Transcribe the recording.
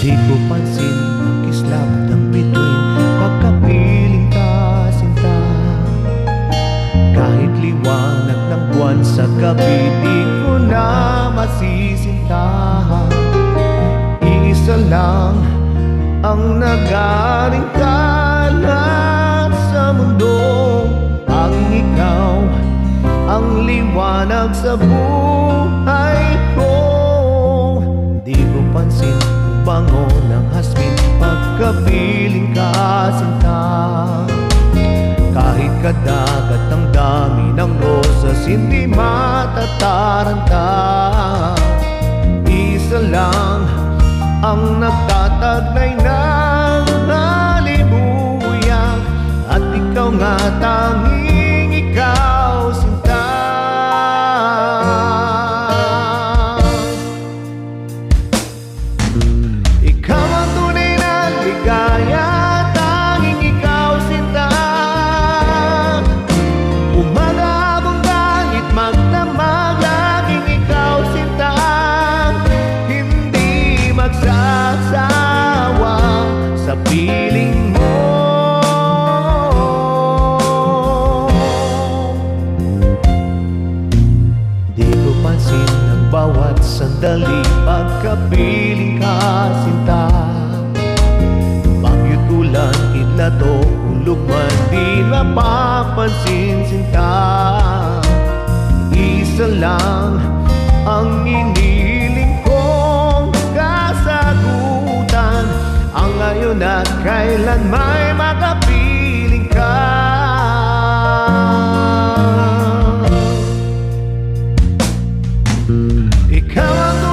Di ko pansin ang kislap ng bituin pagkapiling ka, sinta. Kahit liwanag ng buwan sa gabi, di ko na masisintahan. Iisa lang ang nagaring kalat sa mundo, ang ikaw, ang liwanag sa buhay ko. Di ko pansin ang bango ng hasmin pagkapiling ka, sinta. Kahit kadagat ang dami ng rosas, hindi matataranta. Isa lang ang nagtatagnay ng halimuyak, at ikaw nga, tanging ikaw, sinta. Ikaw ang tunay na ligaya, tanging ikaw, sinta. Umaga, habang langit magdamag, laging ikaw, sinta. Hindi magsasawa sa piling mo. Di ko pansin ang bawat sandali pagkapiling ka, sinta. Bagyo't ulan, kidlat o hulog man, di mapapansin, sinta. Isa lang ang iniling kong kasagutan, ang ngayon at kailan may makapiling ka. Ikaw ang